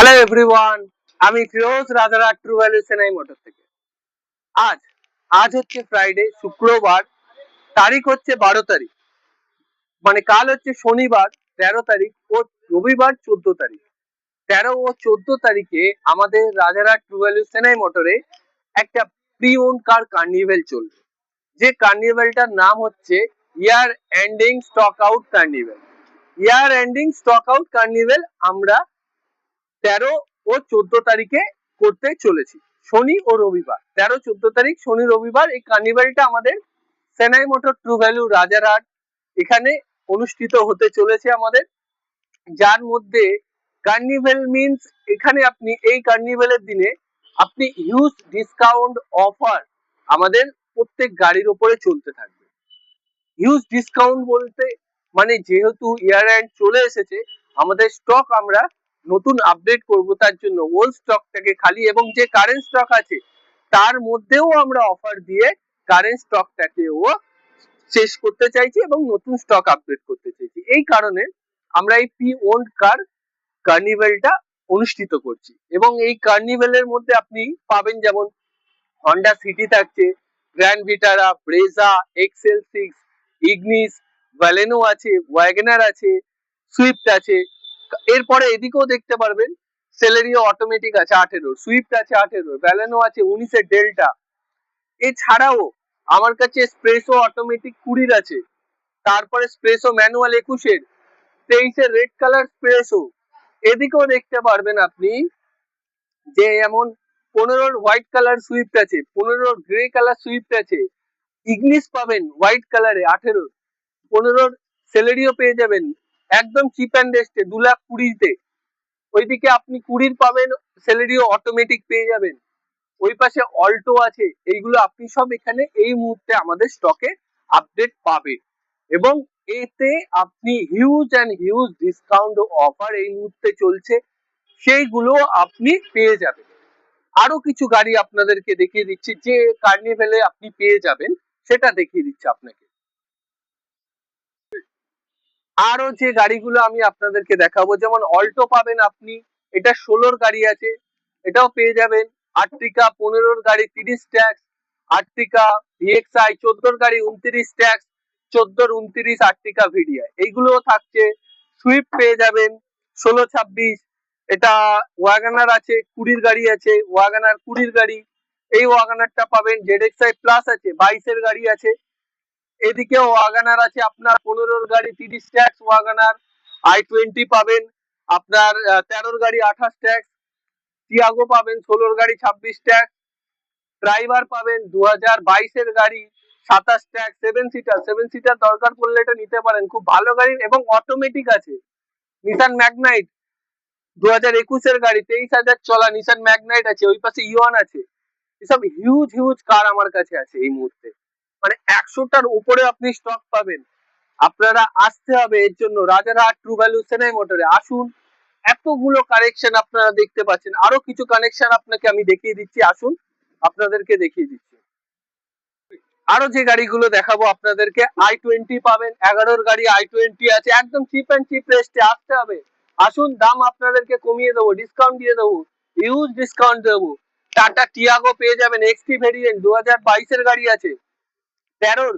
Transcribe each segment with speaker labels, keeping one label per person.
Speaker 1: Hello everyone, আমি Firoz Rajarhat true value Chennai motor থেকে। আজ আজ হচ্ছে ফ্রাইডে, শুক্রবার, তারিখ হচ্ছে 12 তারিখ, মানে কাল হচ্ছে শনিবার 13 তারিখ ও রবিবার 14 তারিখ। 13 ও 14 তারিখে আমাদের রাজারহাট ট্রু ভ্যালু চেন্নাই মোটরে একটা প্রি ওন কার কার্নিভেল চলবে। যে কার্নিভেলটার নাম হচ্ছে year ending stock out carnival. Year ending stock out carnival আমরা 13 ও 14 তারিখে করতে চলেছি, শনি ও রবিবার। 13-14 তারিখ শনি রবিবার এই কার্নিভেলটা আমাদের Chennai motor true value Rajarhat এখানে অনুষ্ঠিত হতে চলেছে আমাদের। যার মধ্যে কার্নিভেল মিন্স এখানে আপনি এই কার্নিভেলের দিনে আপনি হিউজ ডিসকাউন্ট অফার আমাদের প্রত্যেক গাড়ির উপরে চলতে থাকবে। হিউজ ডিসকাউন্ট বলতে মানে যেহেতু ইয়ার এন্ড চলে এসেছে, আমাদের স্টক আমরা নতুন আপডেট করব, তার জন্য ওল্ড স্টকটাকে খালি এবং যে কারেন্ট স্টক আছে তার মধ্যেও আমরা অফার দিয়ে কারেন্ট স্টকটাকেও শেষ করতে চাইছি এবং নতুন স্টক আপডেট করতে চাইছি। এই কারণে আমরা এই প্রি ওন্ড কার কার্নিভেলটা অনুষ্ঠিত করছি এবং এই কার্নিভেলের মধ্যে আপনি পাবেন যেমন হন্ডা সিটি থাকছে, Grand Vitara, Brezza, XL6, Ignis, Baleno আছে, ওয়াগনার আছে, সুইফট আছে। এরপরে এদিকেও দেখতে পারবেন সেলেরিও অটোমেটিক আছে 18, সুইফট আছে 18, ভ্যালেনো আছে 19 ডেল্টা। এছাড়াও আমার কাছে স্প্রেসো অটোমেটিক 20 আছে, তারপরে espresso manual 21, 23 red colour espresso. এদিকেও দেখতে পারবেন আপনি যে এমন 15 হোয়াইট কালার সুইফট আছে, 15 গ্রে কালার সুইফট আছে, ইগনিস পাবেন হোয়াইট কালারে 18, 15 সেলেরিও পেয়ে যাবেন একদম চিপ অ্যান্ড বেস্টে 2,20,000-তে। ওইদিকে আপনি 20 পাবেন সেলেরিও অটোমেটিক পেয়ে যাবেন। ওই পাশে অল্টো আছে। এইগুলো আপনি সব এখানে এই মুহূর্তে আমাদের স্টকে আপডেট পাবেন এবং এতে আপনি huge and huge discount offer এই মুহূর্তে চলছে, সেইগুলো আপনি পেয়ে যাবেন। আরো কিছু গাড়ি আপনাদেরকে দেখিয়ে দিচ্ছি যে কার্নিভেলে আপনি পেয়ে যাবেন, সেটা দেখিয়ে দিচ্ছি আপনাকে। আরো যে গাড়িগুলো আমি আপনাদেরকে দেখাবো, যেমন অল্টো পাবেন আপনি, এটা 16 গাড়ি আছে, এটাও পেয়ে যাবেন। আর্টিকা 15 গাড়ি 30 ট্যাক্স, আর্টিকা ভিএক্সআই 14 গাড়ি 29 ট্যাক্স, 14-29 আর্টিকা ভিডিআই এইগুলো থাকছে। সুইফট পেয়ে যাবেন 16-26, এটা ওয়াগনার আছে 20 গাড়ি আছে, ওয়াগনার 20 গাড়ি, এই ওয়াগনারটা পাবেন। জেডএক্সআই প্লাস আছে 22 গাড়ি আছে, এদিকে ওয়াগনার আছে আপনার 15 গাড়ি 30 ট্যাক্স, ওয়াগনার i20 পাবেন আপনার 13 গাড়ি 28 ট্যাক্স, টিয়াগো পাবেন 16 গাড়ি 26 ট্যাক্স, ড্রাইভার পাবেন 2022 গাড়ি 27 ট্যাক্স, 7 সিটার দরকার পড়লে এটা নিতে পারেন, খুব ভালো গাড়ি এবং অটোমেটিক আছে। নিসান ম্যাগনাইট 2021 গাড়ি 23,000 চলা নিসান ম্যাগনাইট আছে, ওই পাশে ইওয়ান আছে। এসব হিউজ হিউজ কার আমার কাছে আছে এই মুহূর্তে, মানে 100টার উপরে আপনি স্টক পাবেন। আপনারা আসতে হবে এর জন্য রাজারহাট ট্রু ভ্যালু চেন্নাই মোটরে আসুন। এতগুলো কালেকশন আপনারা দেখতে পাচ্ছেন, আরো কিছু কালেকশন আপনাকে আমি দেখিয়ে দিচ্ছি, আসুন আপনাদেরকে দেখিয়ে দিচ্ছি। আরো যে গাড়িগুলো দেখাবো আপনাদেরকে, i20 পাবেন, 11 গাড়ি i20 আছে, একদম চিপ অ্যান্ড চিপ রেস্টে আসতে হবে। আসুন, দাম আপনাদেরকে কমিয়ে দেবো, ডিসকাউন্ট দিয়ে দেবো, হিউজ ডিসকাউন্ট দেবো। টাটা টিয়াগো পেয়ে যাবেন এক্সটি ভেরিয়েন্ট, 2022 গাড়ি আছে, 13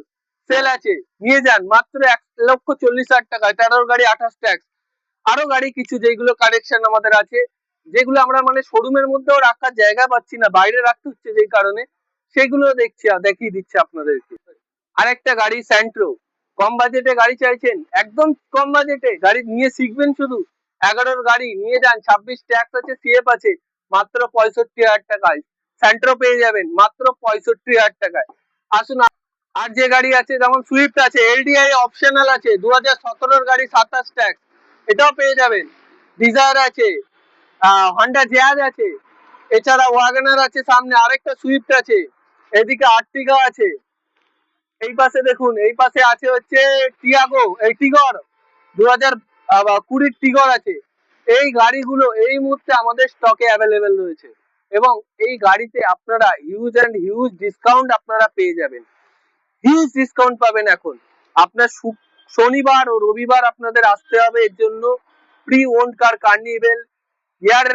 Speaker 1: সেল আছে, নিয়ে যান মাত্র 1,40,000 টাকায়, 13 গাড়ি 28 ট্যাক্স। আরো গাড়ি কিছু যেগুলো কালেকশন আমাদের আছে, যেগুলো আমরা মানে শোরুমের মধ্যেও রাখার জায়গা পাচ্ছি না, বাইরে রাখতে হচ্ছে যেই কারণে, সেগুলো দেখিয়ে দিচ্ছি আপনাদেরকে। আরেকটা গাড়ি স্যান্ট্রো, কম বাজেটে গাড়ি চাইছেন, একদম কম বাজেটে গাড়ি নিয়ে শিখবেন শুধু, 11 গাড়ি নিয়ে যান, 26 ট্যাক্স আছে, সিএফ আছে, মাত্র 65,000 টাকায় স্যান্ট্রো পেয়ে যাবেন, মাত্র 65,000 টাকায়। আসুন। আর যে গাড়ি আছে যেমন সুইফট আছে, এলডিআই অপশনাল আছে, 2017 গাড়ি 27 ট্যাক্স, এটাও পেয়ে যাবেন। ডিজায়ার আছে, হন্ডা জ্যাজ আছে, এছাড়া ওয়াগনার আছে, সামনে আরেকটা সুইফট আছে, এদিকে আর্টিগা আছে, এই পাশে দেখুন, এই পাশে আছে হচ্ছে টিয়াগো, এই টিগর 2020 টিগর আছে। এই গাড়িগুলো এই মুহূর্তে আমাদের স্টকে অ্যাভেলেবেল রয়েছে এবং এই গাড়িতে আপনারা হিউজ অ্যান্ড হিউজ ডিসকাউন্ট আপনারা পেয়ে যাবেন, হিউজ ডিসকাউন্ট পাবেন। এখন আপনার শনিবার ও রবিবার আপনাদের আসতে হবে এর জন্য প্রি ওন্ড কার কার্নিভেল ইয়ার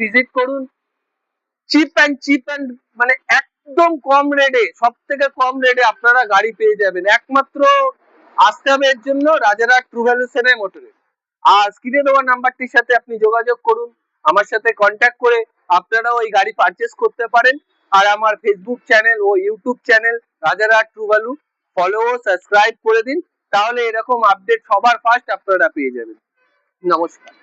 Speaker 1: ভিজিট করুন। চিপ অ্যান্ড মানে একদম কম রেটে, সব থেকে কম রেটে আপনারা গাড়ি পেয়ে যাবেন। একমাত্র আসতে হবে এর জন্য রাজারহাট ট্রু ভ্যালু সেনাই মোটরে। আর স্ক্রিনে দেওয়া নাম্বারটির সাথে আপনি যোগাযোগ করুন, আমার সাথে কন্ট্যাক্ট করে আপনারাও এই গাড়ি পারচেস করতে পারেন। আর আমার ফেসবুক চ্যানেল ও YouTube channel Rajarhat true value follow ও সাবস্ক্রাইব করে দিন, তাহলে এরকম আপডেট সবার ফার্স্ট আপনারা পেয়ে যাবেন। নমস্কার।